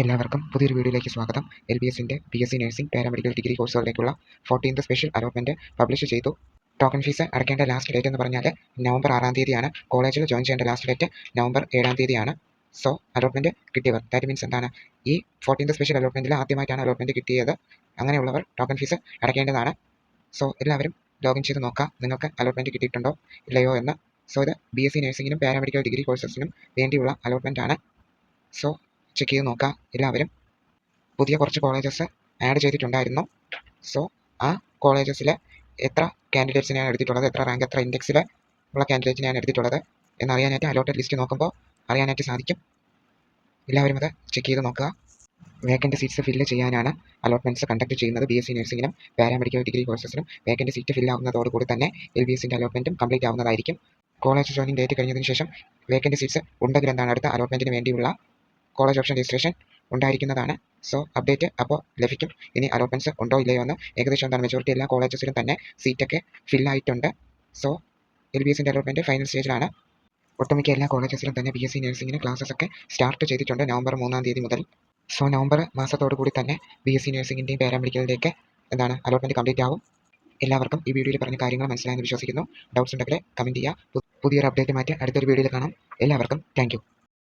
എല്ലാവർക്കും പുതിയൊരു വീഡിയോയിലേക്ക് സ്വാഗതം. LBSന്റെ BSc നഴ്സിംഗ് പാരാമെഡിക്കൽ ഡിഗ്രി കോഴ്സുകളിലേക്കുള്ള 14th സ്പെഷ്യൽ അലോട്ട്മെന്റ് പബ്ലിഷ് ചെയ്തു. ടോക്കൺ ഫീസ് അടയ്ക്കേണ്ട ലാസ്റ്റ് ഡേറ്റ് എന്ന് പറഞ്ഞാൽ നവംബർ 6 തീയതിയാണ്. കോളേജിൽ ജോയിൻ ചെയ്യേണ്ട ലാസ്റ്റ് ഡേറ്റ് നവംബർ 7 തീയതിയാണ്. സോ അലോട്ട്മെന്റ് കിട്ടിയവർ, ദാറ്റ് മീൻസ് എന്താണ്, ഈ 14th സ്പെഷ്യൽ അലോട്ട്മെന്റിൽ ആദ്യമായിട്ടാണ് അലോട്ട്മെന്റ് കിട്ടിയത്. അങ്ങനെയുള്ളവർ ടോക്കൺ ഫീസ് അടയ്ക്കേണ്ടതാണ്. സോ എല്ലാവരും ലോഗിൻ ചെയ്ത് നോക്കാം നിങ്ങൾക്ക് അലോട്ട്മെന്റ് കിട്ടിയിട്ടുണ്ടോ ഇല്ലയോ എന്ന്. സോ ഇത് BSc നഴ്സിംഗിനും പാരാമെഡിക്കൽ ഡിഗ്രി കോഴ്സസിനും വേണ്ടിയുള്ള അലോട്ട്മെന്റ് ആണ്. സോ ചെക്ക് ചെയ്ത് നോക്കാം എല്ലാവരും. പുതിയ കുറച്ച് കോളേജസ് ആഡ് ചെയ്തിട്ടുണ്ടായിരുന്നു. സോ ആ കോളേജസിൽ എത്ര കാൻഡിഡേറ്റ്സിനെയാണ് എടുത്തിട്ടുള്ളത്, എത്ര റാങ്ക്, എത്ര ഇൻഡെക്സിൽ ഉള്ള കാൻഡിഡേറ്റിനെയാണ് എടുത്തിട്ടുള്ളത് എന്നറിയാനായിട്ട് അലോട്ടഡ് ലിസ്റ്റ് നോക്കുമ്പോൾ അറിയാനായിട്ട് സാധിക്കും. എല്ലാവരും അത് ചെക്ക് ചെയ്ത് നോക്കുക. വേക്കൻറ്റ് സീറ്റ്സ് ഫില്ല് ചെയ്യാനാണ് അലോട്ട്മെൻറ്റ്സ് കണ്ടക്ട് ചെയ്യുന്നത്. BSc നഴ്സിംഗിനും പാരാമെഡിക്കൽ ഡിഗ്രി കോഴ്സസിനും വേക്കൻറ്റ് സീറ്റ് ഫില്ലാവുന്നതോടുകൂടി തന്നെ LBSന്റെ അലോട്ട്മെൻറ്റും കംപ്ലീറ്റ് ആവുന്നതായിരിക്കും. കോളേജ് ജോയിനിങ് ഡേറ്റ് കഴിഞ്ഞതിന് ശേഷം വേക്കൻറ്റ് സീറ്റ്സ് ഉണ്ടെങ്കിൽ എന്താണ് അടുത്ത അലോട്ട്മെൻറ്റിന് വേണ്ടിയുള്ള കോളേജ് ഓപ്ഷൻ രജിസ്ട്രേഷൻ ഉണ്ടായിരിക്കുന്നതാണ്. സോ അപ്ഡേറ്റ് അപ്പോൾ ലഭിക്കും. ഇനി അലോട്ട്മെൻറ്റ്സ് ഉണ്ടോ ഇല്ലയോ എന്ന്. ഏകദേശം എന്താണ് മെജോറിറ്റി എല്ലാ കോളേജസിലും തന്നെ സീറ്റൊക്കെ ഫില്ലായിട്ടുണ്ട്. സോ LBSന്റെ അലോട്ട്മെൻറ്റ് ഫൈനൽ സ്റ്റേജിലാണ്. ഒട്ടുമിക്ക എല്ലാ കോളേജസിലും തന്നെ BSc നഴ്സിംഗിന് ക്ലാസ്സസ് ഒക്കെ സ്റ്റാർട്ട് ചെയ്തിട്ടുണ്ട് നവംബർ 3 തീയതി മുതൽ. സോ നവംബർ മാസത്തോടു കൂടി തന്നെ BSc നഴ്സിംഗിൻ്റെയും പാരാമെഡിക്കലിൻ്റെയൊക്കെ അലോട്ട്മെൻറ്റ് കംപ്ലീറ്റ് ആവും. എല്ലാവർക്കും ഈ വീഡിയോയിൽ പറഞ്ഞ കാര്യങ്ങൾ മനസ്സിലായെന്ന് വിശ്വസിക്കുന്നു. ഡൗട്ട്സ് ഉണ്ടെങ്കിൽ കമൻറ്റ് ചെയ്യുക. പുതിയൊരു അപ്ഡേറ്റുമായിട്ട് അടുത്തൊരു വീഡിയോയിൽ കാണാം. എല്ലാവർക്കും താങ്ക് യു.